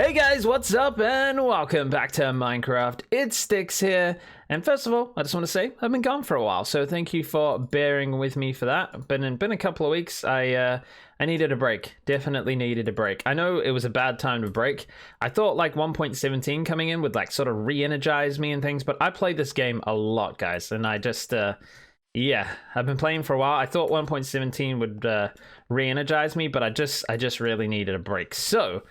Hey guys, what's up and welcome back to Minecraft. It's Stickz here, and first of all, I just want to say I've been gone for a while, so thank you for bearing with me for that. Been a couple of weeks. I needed a break. Definitely needed a break. I know it was a bad time to break. I thought like 1.17 coming in would like sort of re-energize me and things, but I played this game a lot, guys, and I just yeah, I've been playing for a while. I thought 1.17 would re-energize me, but I just really needed a break. So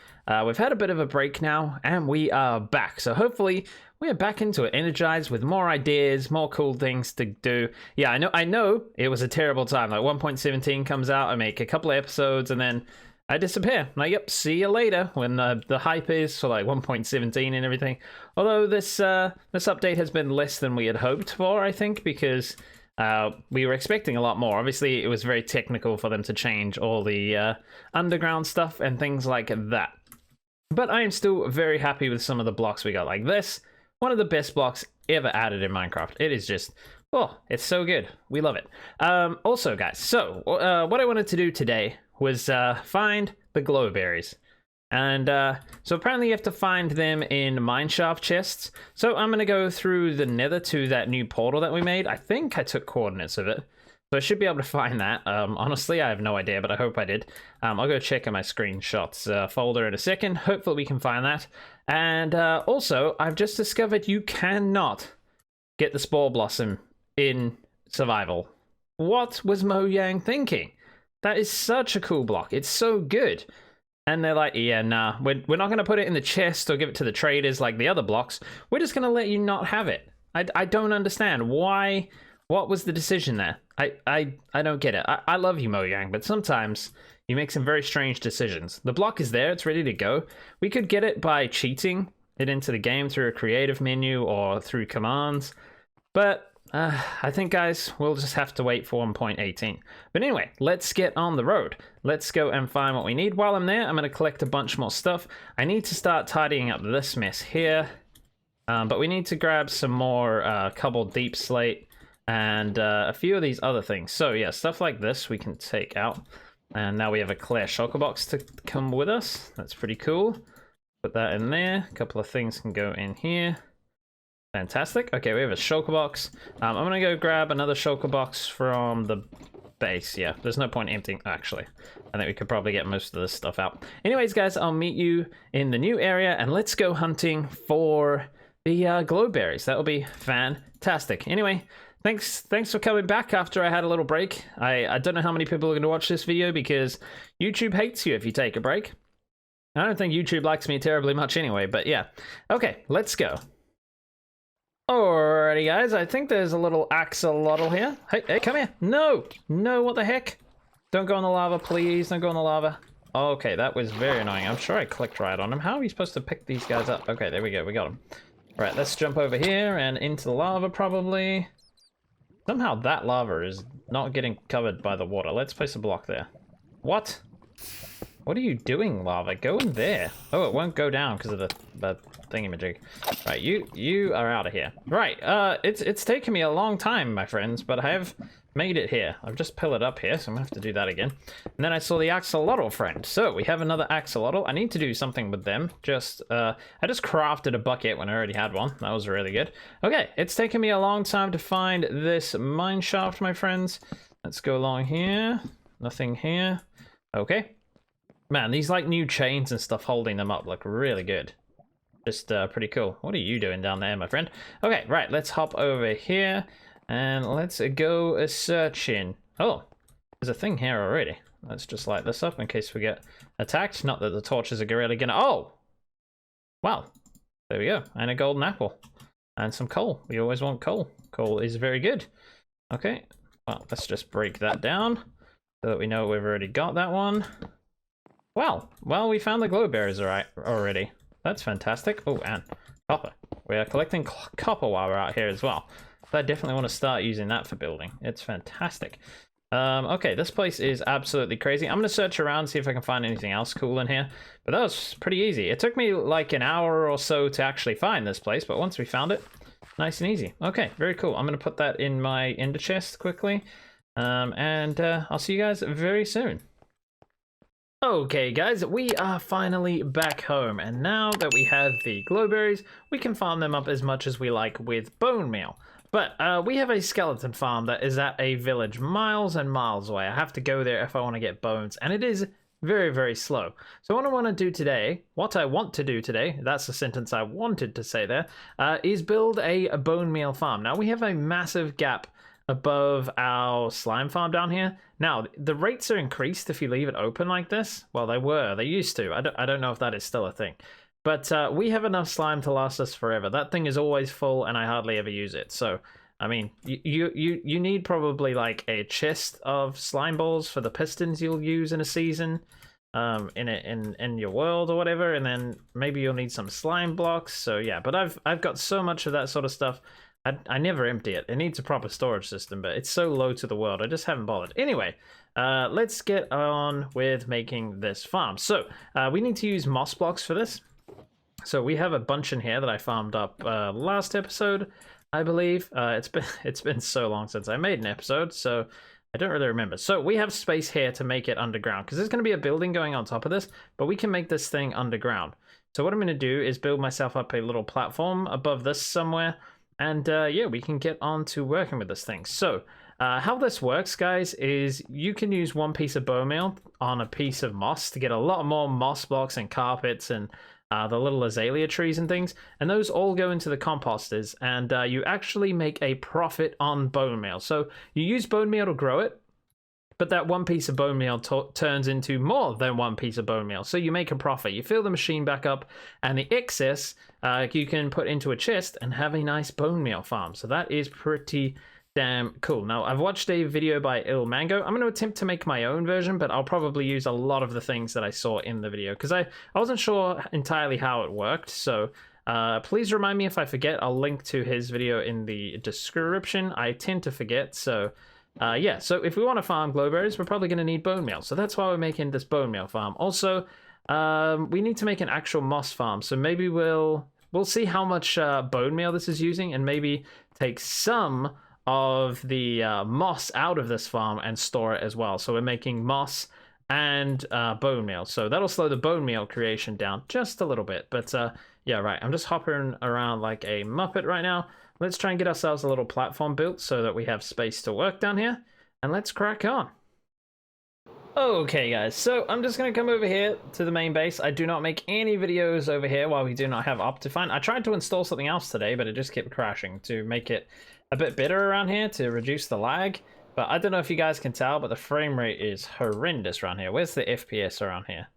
we've had a bit of a break now, and we are back. So hopefully we are back into it, energized with more ideas, more cool things to do. Yeah, I know it was a terrible time. Like 1.17 comes out, I make a couple of episodes, and then I disappear. Like, yep, see you later when the hype is for like 1.17 and everything. Although this update has been less than we had hoped for, I think, because we were expecting a lot more. Obviously, it was very technical for them to change all the underground stuff and things like that. But I am still very happy with some of the blocks we got. Like this, one of the best blocks ever added in Minecraft. It is just, oh, it's so good. We love it. Also, guys, so what I wanted to do today was find the glow berries. And so apparently you have to find them in mineshaft chests. So I'm going to go through the nether to that new portal that we made. I think I took coordinates of it. So I should be able to find that. Honestly, I have no idea, but I hope I did. I'll go check in my screenshots folder in a second. Hopefully we can find that. And also, I've just discovered you cannot get the Spore Blossom in survival. What was Mojang thinking? That is such a cool block. It's so good. And they're like, yeah, nah, we're not going to put it in the chest or give it to the traders like the other blocks. We're just going to let you not have it. I don't understand. Why? What was the decision there? I don't get it. I love you, Mojang, but sometimes you make some very strange decisions. The block is there. It's ready to go. We could get it by cheating it into the game through a creative menu or through commands. But I think, guys, we'll just have to wait for 1.18. But anyway, let's get on the road. Let's go and find what we need. While I'm there, I'm going to collect a bunch more stuff. I need to start tidying up this mess here. But we need to grab some more cobbled deep slate and a few of these other things. So yeah, stuff like this we can take out. And now we have a clear shulker box to come with us. That's pretty cool. Put that in there. A couple of things can go in here. Fantastic. Okay, we have a shulker box. I'm gonna go grab another shulker box from the base. Yeah, there's no point emptying. Actually, I think we could probably get most of this stuff out. Anyways, guys, I'll meet you in the new area, and let's go hunting for the glow berries. That'll be fantastic. Anyway, thanks for coming back after I had a little break. I don't know how many people are going to watch this video because YouTube hates you if you take a break. I don't think YouTube likes me terribly much anyway, but yeah. Okay, let's go. Alrighty, guys, I think there's a little axolotl here. Hey, come here. No, what the heck? Don't go in the lava, please. Don't go in the lava. Okay, that was very annoying. I'm sure I clicked right on him. How are we supposed to pick these guys up? Okay, there we go. We got them. Right, let's jump over here and into the lava, probably. Somehow that lava is not getting covered by the water. Let's place a block there. What? What are you doing, lava? Go in there. Oh, it won't go down because of the thingamajig. Right, you are out of here. Right, it's taken me a long time, my friends, but I have made it here. I've just pillared up here, so I'm gonna have to do that again. And then I saw the axolotl friend. So we have another axolotl. I need to do something with them. I just crafted a bucket when I already had one. That was really good. Okay, it's taken me a long time to find this mine shaft, my friends. Let's go along here. Nothing here. Okay. Man, these like new chains and stuff holding them up look really good. Just pretty cool. What are you doing down there, my friend? Okay, right, let's hop over here and let's go searching. Oh, there's a thing here already. Let's just light this up in case we get attacked. Not that the torches are really gonna... Oh! Wow. There we go. And a golden apple. And some coal. We always want coal. Coal is very good. Okay. Well, let's just break that down so that we know we've already got that one. Well, we found the glow berries already. That's fantastic. Oh, and copper. We are collecting copper while we're out here as well. So I definitely want to start using that for building. It's fantastic. Okay, this place is absolutely crazy. I'm going to search around, see if I can find anything else cool in here. But that was pretty easy. It took me like an hour or so to actually find this place, but once we found it, nice and easy. Okay, very cool. I'm going to put that in my ender chest quickly. And I'll see you guys very soon. Okay guys, we are finally back home, and now that we have the glowberries, we can farm them up as much as we like with bone meal. But we have a skeleton farm that is at a village miles and miles away. I have to go there if I want to get bones, and it is very, very slow. So what I want to do today, that's the sentence I wanted to say there, is build a bone meal farm. Now we have a massive gap above our slime farm down here. Now, the rates are increased if you leave it open like this. Well, they used to. I don't know if that is still a thing. But we have enough slime to last us forever. That thing is always full, and I hardly ever use it. So, I mean, you need probably like a chest of slime balls for the pistons you'll use in a season, in your world or whatever, and then maybe you'll need some slime blocks. So yeah, but I've got so much of that sort of stuff. I never empty it. It needs a proper storage system, but it's so low to the world. I just haven't bothered. Anyway, let's get on with making this farm. So we need to use moss blocks for this. So we have a bunch in here that I farmed up last episode, I believe. It's been so long since I made an episode, so I don't really remember. So we have space here to make it underground, because there's going to be a building going on top of this, but we can make this thing underground. So what I'm going to do is build myself up a little platform above this somewhere. And yeah, we can get on to working with this thing. So how this works, guys, is you can use one piece of bone meal on a piece of moss to get a lot more moss blocks and carpets and the little azalea trees and things. And those all go into the composters, and you actually make a profit on bone meal. So you use bone meal to grow it, but that one piece of bone meal turns into more than one piece of bone meal. So you make a profit. You fill the machine back up, and the excess you can put into a chest and have a nice bone meal farm. So that is pretty damn cool. Now, I've watched a video by Il Mango. I'm going to attempt to make my own version, but I'll probably use a lot of the things that I saw in the video, because I wasn't sure entirely how it worked. So please remind me if I forget. I'll link to his video in the description. I tend to forget, so... yeah, so if we want to farm glowberries, we're probably going to need bone meal. So that's why we're making this bone meal farm. Also, we need to make an actual moss farm. So maybe we'll see how much bone meal this is using, and maybe take some of the moss out of this farm and store it as well. So we're making moss and bone meal. So that'll slow the bone meal creation down just a little bit. But yeah, right. I'm just hopping around like a muppet right now. Let's try and get ourselves a little platform built so that we have space to work down here. And let's crack on. Okay, guys, so I'm just going to come over here to the main base. I do not make any videos over here while we do not have Optifine. I tried to install something else today, but it just kept crashing to make it a bit better around here to reduce the lag. But I don't know if you guys can tell, but the frame rate is horrendous around here. Where's the FPS around here?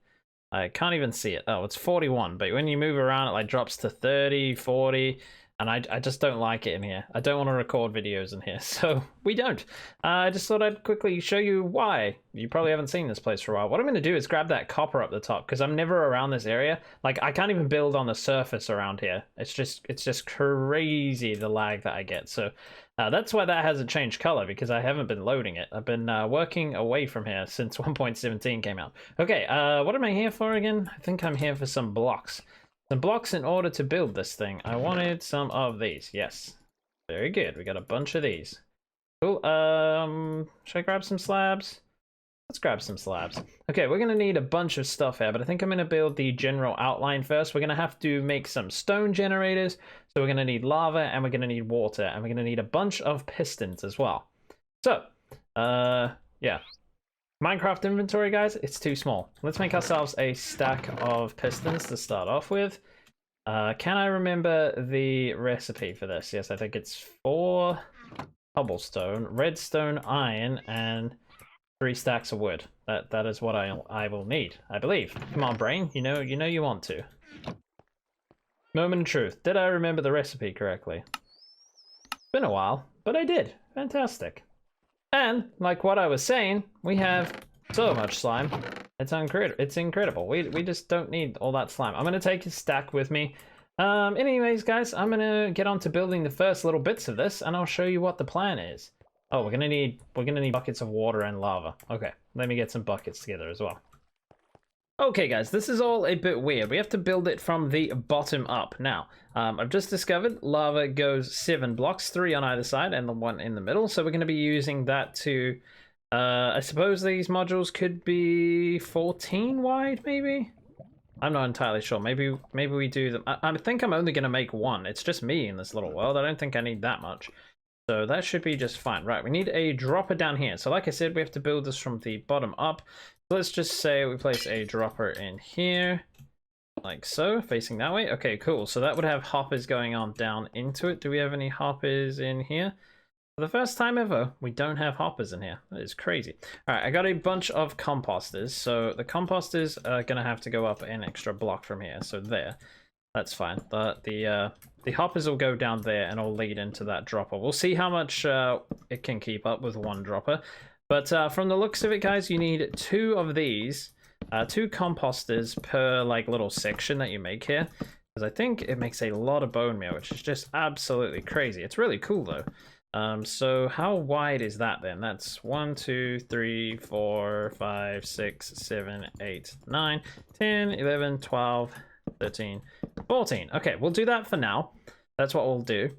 I can't even see it. Oh, it's 41, but when you move around, it like drops to 30, 40... and I just don't like it in here. I don't want to record videos in here, so we don't. I just thought I'd quickly show you why. You probably haven't seen this place for a while. What I'm going to do is grab that copper up the top, because I'm never around this area. Like, I can't even build on the surface around here. It's just crazy, the lag that I get. So that's why that hasn't changed color, because I haven't been loading it. I've been working away from here since 1.17 came out. Okay, what am I here for again? I think I'm here for some blocks. Some blocks in order to build this thing. I wanted some of these. Yes. Very good. We got a bunch of these. Cool. Should I grab some slabs? Let's grab some slabs. Okay, we're going to need a bunch of stuff here, but I think I'm going to build the general outline first. We're going to have to make some stone generators. So we're going to need lava, and we're going to need water, and we're going to need a bunch of pistons as well. So, yeah. Minecraft inventory, guys, it's too small. Let's make ourselves a stack of pistons to start off with. Can I remember the recipe for this? Yes, I think it's 4 cobblestone, redstone, iron, and 3 stacks of wood. That is what I will need, I believe. Come on, brain, you know you want to. Moment of truth. Did I remember the recipe correctly? It's been a while, but I did. Fantastic. And, like what I was saying, we have so much slime. It's incredible. We just don't need all that slime. I'm going to take a stack with me. Anyways, guys, I'm going to get on to building the first little bits of this, and I'll show you what the plan is. Oh, we're going to need buckets of water and lava. Okay, let me get some buckets together as well. Okay, guys, this is all a bit weird. We have to build it from the bottom up. Now, I've just discovered lava goes 7 blocks, 3 on either side and the 1 in the middle. So we're going to be using that to I suppose these modules could be 14 wide, maybe? I'm not entirely sure. Maybe we do them. I think I'm only going to make one. It's just me in this little world. I don't think I need that much. So that should be just fine. Right, we need a dropper down here. So like I said, we have to build this from the bottom up. So let's just say we place a dropper in here. Like so, facing that way. Okay, cool. So that would have hoppers going on down into it. Do we have any hoppers in here? For the first time ever, we don't have hoppers in here. That is crazy. All right, I got a bunch of composters. So the composters are going to have to go up an extra block from here. So there. That's fine. The hoppers will go down there and will lead into that dropper. We'll see how much it can keep up with one dropper. But from the looks of it, guys, you need two of these. Two composters per like little section that you make here. Because I think it makes a lot of bone meal, which is just absolutely crazy. It's really cool, though. So how wide is that then? That's 1, 2, 3, 4, 5, 6, 7, 8, 9, 10, 11, 12, 13, 14. Okay, we'll do that for now. That's what we'll do.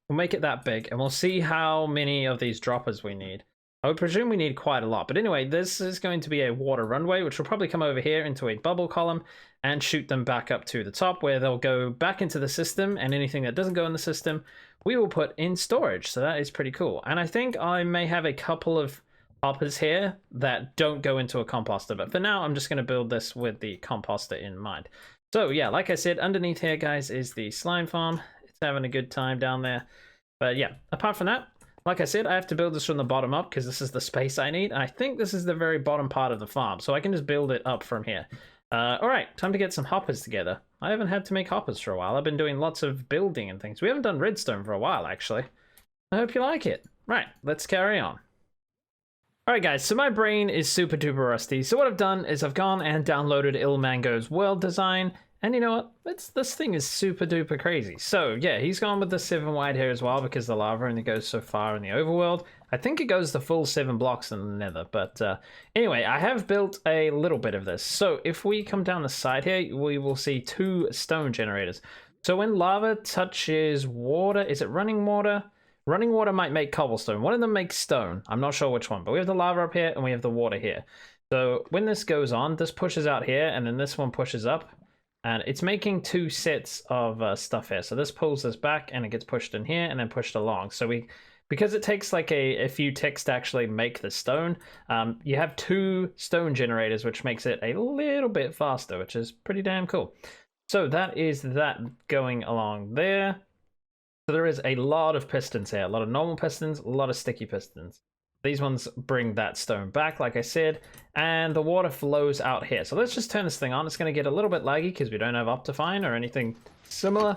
We'll make it that big and we'll see how many of these droppers we need. I would presume we need quite a lot. But anyway, this is going to be a water runway, which will probably come over here into a bubble column and shoot them back up to the top where they'll go back into the system, and anything that doesn't go in the system, we will put in storage. So that is pretty cool. And I think I may have a couple of hoppers here that don't go into a composter. But for now, I'm just going to build this with the composter in mind. So yeah, like I said, underneath here, guys, is the slime farm. It's having a good time down there. But yeah, apart from that, like I said, I have to build this from the bottom up because this is the space I need. I think this is the very bottom part of the farm, so I can just build it up from here. All right, time to get some hoppers together. I haven't had to make hoppers for a while. I've been doing lots of building and things. We haven't done redstone for a while, actually. I hope you like it. Right, let's carry on. All right, guys, so my brain is super duper rusty. So what I've done is I've gone and downloaded Ilmango's world design. And you know what? This thing is super duper crazy. So yeah, he's gone with the 7 wide here as well because the lava only goes so far in the overworld. I think it goes the full 7 blocks in the nether. But anyway, I have built a little bit of this. So if we come down the side here, we will see 2 stone generators. So when lava touches water, is it running water? Running water might make cobblestone. One of them makes stone. I'm not sure which one, but we have the lava up here and we have the water here. So when this goes on, this pushes out here and then this one pushes up. And it's making 2 sets of stuff here. So this pulls this back and it gets pushed in here and then pushed along. So because it takes like a few ticks to actually make the stone, you have 2 stone generators, which makes it a little bit faster, which is pretty damn cool. So that is that going along there. So there is a lot of pistons here, a lot of normal pistons, a lot of sticky pistons. These ones bring that stone back, like I said, and the water flows out here. So let's just turn this thing on. It's going to get a little bit laggy because we don't have Optifine or anything similar.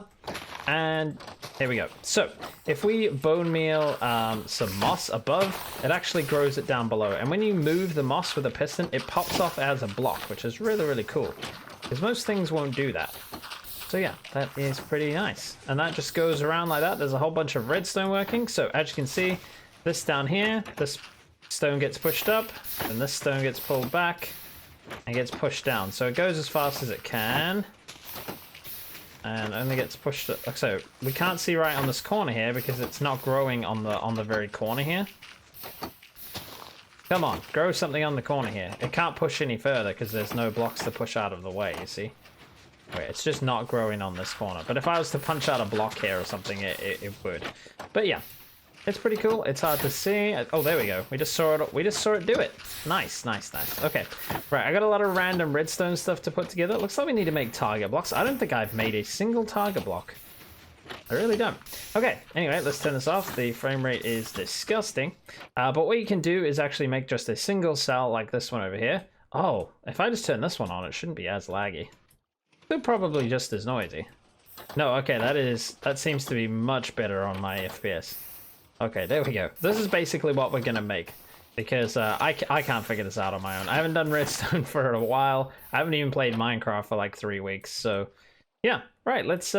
And here we go. So if we bone meal some moss above, it actually grows it down below. And when you move the moss with a piston, it pops off as a block, which is really, really cool. Because most things won't do that. So yeah, that is pretty nice. And that just goes around like that. There's a whole bunch of redstone working. So as you can see, this down here, this stone gets pushed up, and this stone gets pulled back and gets pushed down. So it goes as fast as it can, and only gets pushed up. So we can't see right on this corner here because it's not growing on the very corner here. Come on, grow something on the corner here. It can't push any further because there's no blocks to push out of the way, you see? Wait, it's just not growing on this corner. But if I was to punch out a block here or something, it would. But yeah. It's pretty cool. It's hard to see. Oh, there we go. We just saw it. We just saw it do it. Nice, nice, nice. Okay, right. I got a lot of random redstone stuff to put together. It looks like we need to make target blocks. I don't think I've made a single target block. I really don't. Okay. Anyway, let's turn this off. The frame rate is disgusting. But what you can do is actually make just a single cell like this one over here. Oh, if I just turn this one on, it shouldn't be as laggy. They're probably just as noisy. No, okay. That seems to be much better on my FPS. Okay, there we go. This is basically what we're gonna make because I can't figure this out on my own. I haven't done redstone for a while. I haven't even played Minecraft for like 3 weeks. So yeah, right. Let's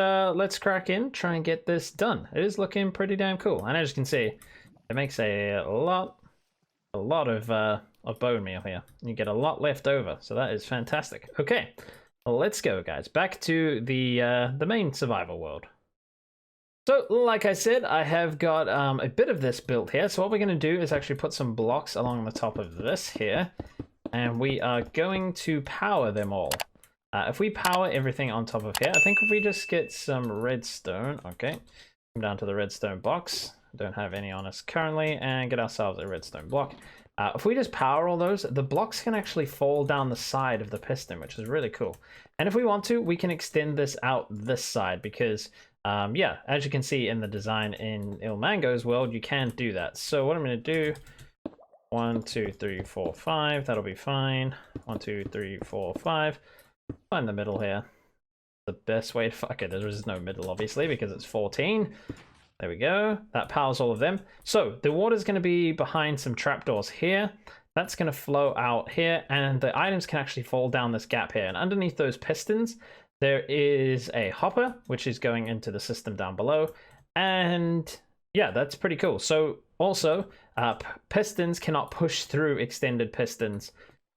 crack in, try and get this done. It is looking pretty damn cool, and as you can see, it makes a lot of bone meal here. You get a lot left over, so that is fantastic. Okay, let's go, guys. Back to the main survival world. So, like I said, I have got a bit of this built here. So what we're going to do is actually put some blocks along the top of this here. And we are going to power them all. If we power everything on top of here, I think if we just get some redstone, okay, come down to the redstone box, don't have any on us currently, and get ourselves a redstone block. If we just power all those, the blocks can actually fall down the side of the piston, which is really cool. And if we want to, we can extend this out this side because, yeah, as you can see in the design in Ilmango's world, you can do that. So what I'm going to do, 1, 2, 3, 4, 5, that'll be fine. 1, 2, 3, 4, 5. Find the middle here. The best way to fuck it. There is no middle, obviously, because it's 14. There we go. That powers all of them. So the water's going to be behind some trapdoors here. That's going to flow out here, and the items can actually fall down this gap here. And underneath those pistons, there is a hopper, which is going into the system down below. And yeah, that's pretty cool. So also, pistons cannot push through extended pistons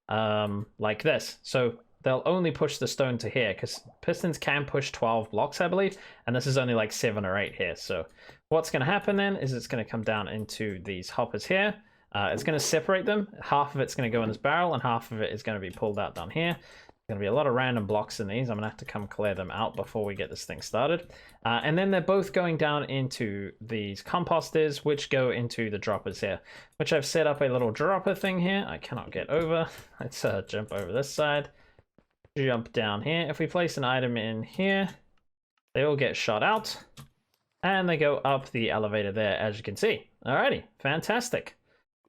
like this. So they'll only push the stone to here because pistons can push 12 blocks, I believe, and this is only like 7 or 8 here. So what's going to happen then is it's going to come down into these hoppers here. It's going to separate them. Half of it's going to go in this barrel and half of it is going to be pulled out down here. There's going to be a lot of random blocks in these. I'm going to have to come clear them out before we get this thing started. And then they're both going down into these composters, which go into the droppers here, which I've set up a little dropper thing here. I cannot get over. Let's jump over this side. Jump down here. If we place an item in here, they all get shot out and they go up the elevator there, as you can see. Alrighty, fantastic.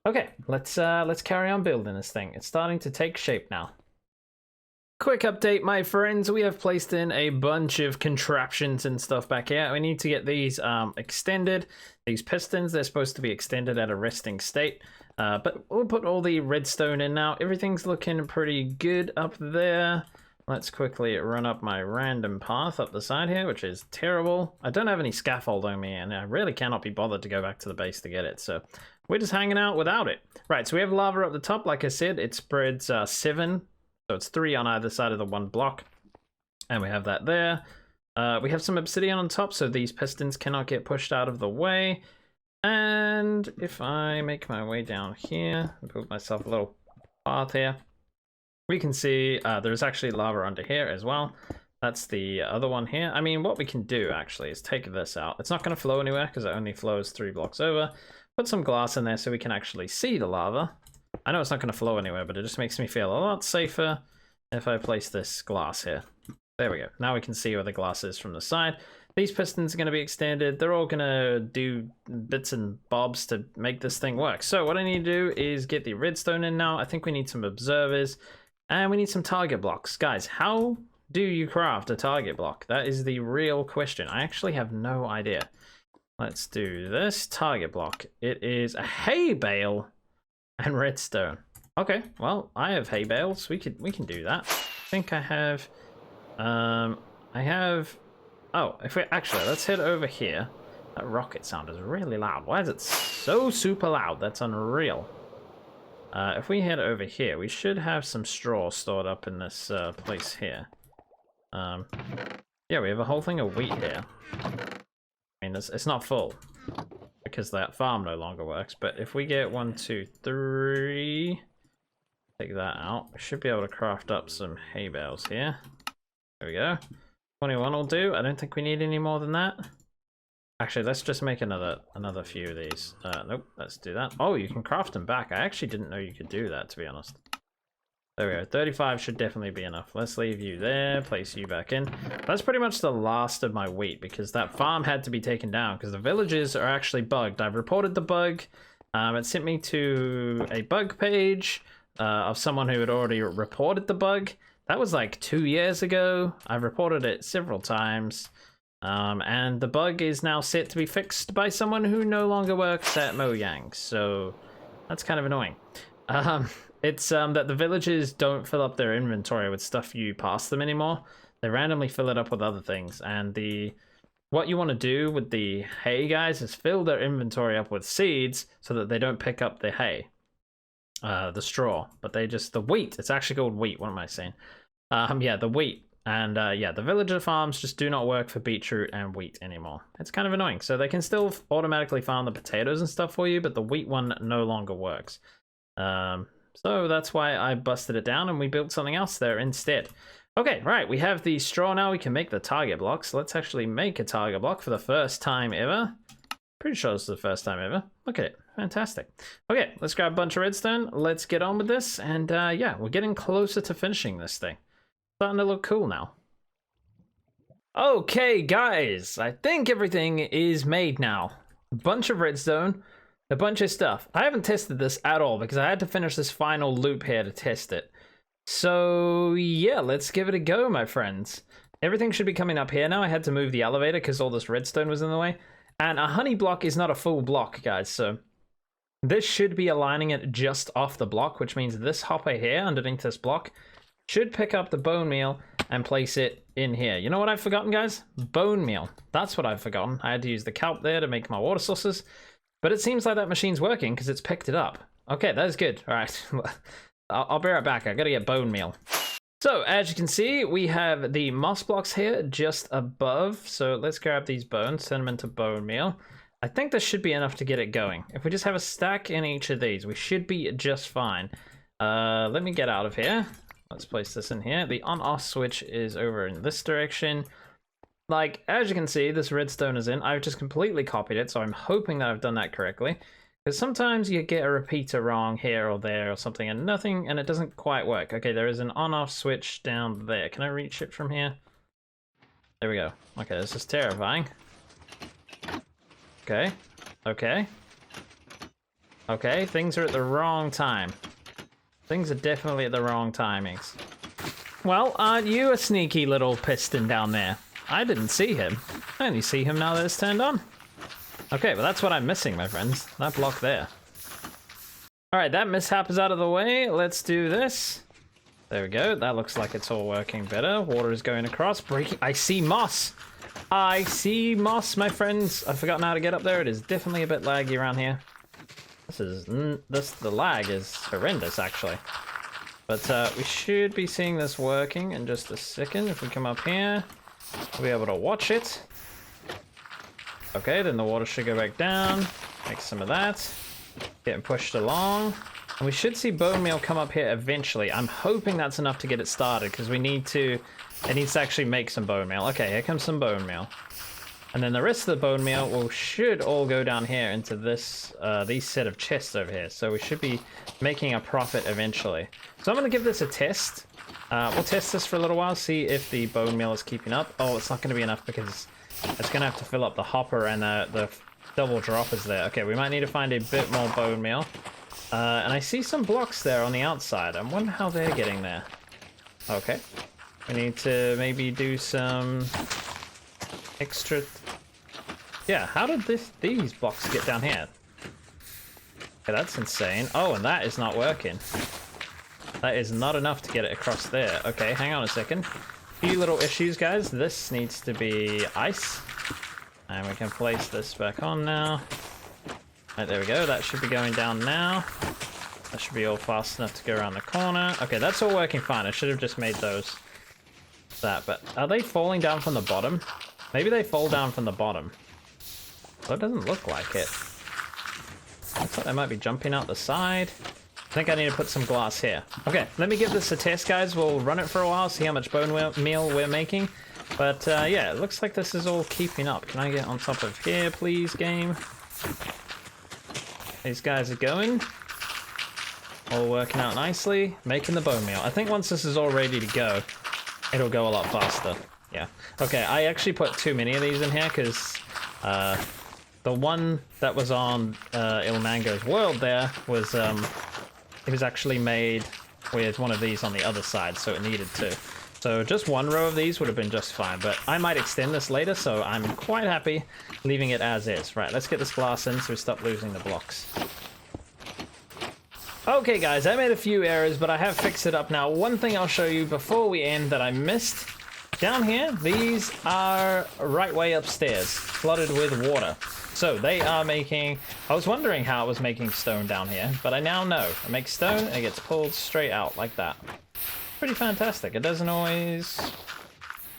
Okay, let's carry on building this thing. It's starting to take shape now. Quick update, my friends. We have placed in a bunch of contraptions and stuff back here. We need to get these extended. These pistons, they're supposed to be extended at a resting state. But we'll put all the redstone in now. Everything's looking pretty good up there. Let's quickly run up my random path up the side here, which is terrible. I don't have any scaffold on me, and I really cannot be bothered to go back to the base to get it. So we're just hanging out without it. Right, so we have lava up the top. Like I said, it spreads 7. So it's 3 on either side of the one block. And we have that there. We have some obsidian on top, so these pistons cannot get pushed out of the way. And if I make my way down here, build myself a little path here, we can see there's actually lava under here as well. That's the other one here. I mean, what we can do actually is take this out. It's not going to flow anywhere because it only flows 3 blocks over. Put some glass in there so we can actually see the lava. I know it's not going to flow anywhere, but it just makes me feel a lot safer if I place this glass here. There we go. Now we can see where the glass is from the side. These pistons are going to be extended. They're all going to do bits and bobs to make this thing work. So what I need to do is get the redstone in now. I think we need some observers and we need some target blocks. Guys, how do you craft a target block? That is the real question. I actually have no idea. Let's do this target block. It is a hay bale and redstone. Okay, well, I have hay bales. We can do that. I think I have oh, if we actually, let's head over here. That rocket sound is really loud. Why is it so super loud? That's unreal. If we head over here, we should have some straw stored up in this place here. Yeah, we have a whole thing of wheat here. I mean, it's not full because that farm no longer works. But if we get 1, 2, 3, take that out, we should be able to craft up some hay bales here. There we go. 21 will do. I don't think we need any more than that. Actually, let's just make another few of these. Nope, let's do that. Oh, you can craft them back. I actually didn't know you could do that, to be honest. There we go. 35 should definitely be enough. Let's leave you there, place you back in. That's pretty much the last of my wheat because that farm had to be taken down because the villages are actually bugged. I've reported the bug. It sent me to a bug page of someone who had already reported the bug. That was like 2 years ago. I've reported it several times. And the bug is now set to be fixed by someone who no longer works at Mojang. So that's kind of annoying. It's that the villagers don't fill up their inventory with stuff you pass them anymore. They randomly fill it up with other things. And what you want to do with the hay guys is fill their inventory up with seeds so that they don't pick up the hay. The straw, but the wheat. It's actually called wheat. What am I saying? Yeah, the wheat. And yeah, the villager farms just do not work for beetroot and wheat anymore. It's kind of annoying. So they can still automatically farm the potatoes and stuff for you, but the wheat one no longer works. So that's why I busted it down and we built something else there instead. Okay, right, we have the straw now. We can make the target blocks. Let's actually make a target block for the first time ever. Pretty sure this is the first time ever. Look at it. Fantastic. Okay, let's grab a bunch of redstone. Let's get on with this. And yeah, we're getting closer to finishing this thing. Starting to look cool now. Okay, guys, I think everything is made now. A bunch of redstone, a bunch of stuff. I haven't tested this at all because I had to finish this final loop here to test it. So yeah, let's give it a go, my friends. Everything should be coming up here now. I had to move the elevator because all this redstone was in the way. And a honey block is not a full block, guys, so this should be aligning it just off the block, which means this hopper here underneath this block should pick up the bone meal and place it in here. You know what I've forgotten, guys? Bone meal. That's what I've forgotten. I had to use the kelp there to make my water sources, but it seems like that machine's working because it's picked it up. Okay, that is good. All right, I'll be right back. I gotta get bone meal. So as you can see, we have the moss blocks here just above. So let's grab these bones, turn them into bone meal. I think this should be enough to get it going. If we just have a stack in each of these, we should be just fine. Let me get out of here. Let's place this in here. The on-off switch is over in this direction. Like, as you can see, this redstone is in. I've just completely copied it, so I'm hoping that I've done that correctly. Because sometimes you get a repeater wrong here or there or something and nothing, and it doesn't quite work. Okay, there is an on-off switch down there. Can I reach it from here? There we go. Okay, this is terrifying. Okay. Okay. Okay, things are at the wrong time. Things are definitely at the wrong timings. Well, aren't you a sneaky little piston down there? I didn't see him. I only see him now that it's turned on. Okay, well that's what I'm missing, my friends. That block there. Alright, that mishap is out of the way. Let's do this. There we go. That looks like it's all working better. Water is going across. Breaking. I see moss. I see moss, my friends. I've forgotten how to get up there. It is definitely a bit laggy around here. The lag is horrendous, actually. But we should be seeing this working in just a second. If we come up here, we'll be able to watch it. Okay, then the water should go back down. Make some of that. Getting pushed along. And we should see bone meal come up here eventually. I'm hoping that's enough to get it started, because it needs to actually make some bone meal. Okay, here comes some bone meal. And then the rest of the bone meal should all go down here into this these set of chests over here. So we should be making a profit eventually. So I'm going to give this a test. We'll test this for a little while, see if the bone meal is keeping up. Oh, it's not going to be enough because it's going to have to fill up the hopper and the double droppers there. Okay, we might need to find a bit more bone meal. And I see some blocks there on the outside. I wonder how they're getting there. Okay. We need to maybe do some extra... Yeah, how did these blocks get down here? Okay, that's insane. Oh, and that is not working. That is not enough to get it across there. Okay, hang on a second. Few little issues, guys. This needs to be ice. And we can place this back on now. Right, there we go. That should be going down now. That should be all fast enough to go around the corner. Okay, that's all working fine. I should have just made those that. But are they falling down from the bottom? Maybe they fall down from the bottom. Well, it doesn't look like it. Looks like they might be jumping out the side. I think I need to put some glass here. Okay, let me give this a test, guys. We'll run it for a while, see how much bone meal we're making. But yeah, it looks like this is all keeping up. Can I get on top of here, please, game? These guys are going. All working out nicely. Making the bone meal. I think once this is all ready to go, it'll go a lot faster. Yeah. Okay, I actually put too many of these in here because the one that was on Ilmango's world there was it was actually made with one of these on the other side, so it needed to. So just one row of these would have been just fine, but I might extend this later, so I'm quite happy leaving it as is. Right, let's get this glass in so we stop losing the blocks. Okay guys, I made a few errors, but I have fixed it up now. One thing I'll show you before we end that I missed. Down here, these are right way upstairs, flooded with water. So they are making... I was wondering how it was making stone down here, but I now know. It makes stone and it gets pulled straight out like that. Pretty fantastic. It doesn't always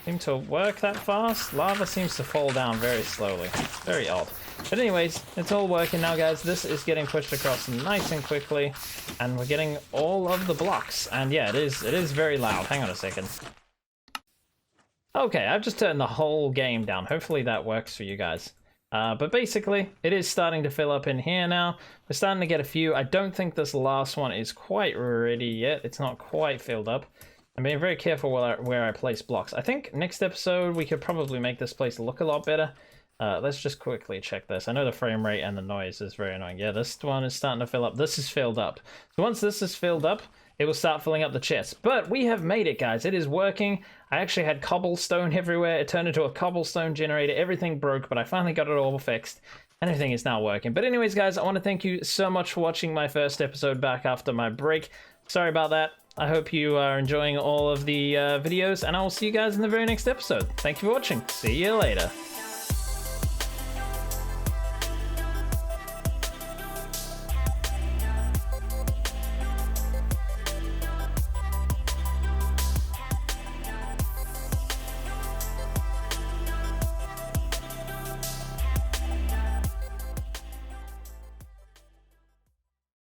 seem to work that fast. Lava seems to fall down very slowly. Very odd. But anyways, it's all working now, guys. This is getting pushed across nice and quickly, and we're getting all of the blocks. And yeah, it is very loud. Hang on a second. Okay, I've just turned the whole game down. Hopefully that works for you guys. But basically, it is starting to fill up in here now. We're starting to get a few. I don't think this last one is quite ready yet. It's not quite filled up. I'm being very careful where I place blocks. I think next episode we could probably make this place look a lot better. Let's just quickly check this. I know the frame rate and the noise is very annoying. Yeah, this one is starting to fill up. This is filled up. So once this is filled up, it will start filling up the chest. But we have made it, guys. It is working. I actually had cobblestone everywhere. It turned into a cobblestone generator. Everything broke, but I finally got it all fixed. And everything is now working. But anyways, guys, I want to thank you so much for watching my first episode back after my break. Sorry about that. I hope you are enjoying all of the videos, and I will see you guys in the very next episode. Thank you for watching. See you later.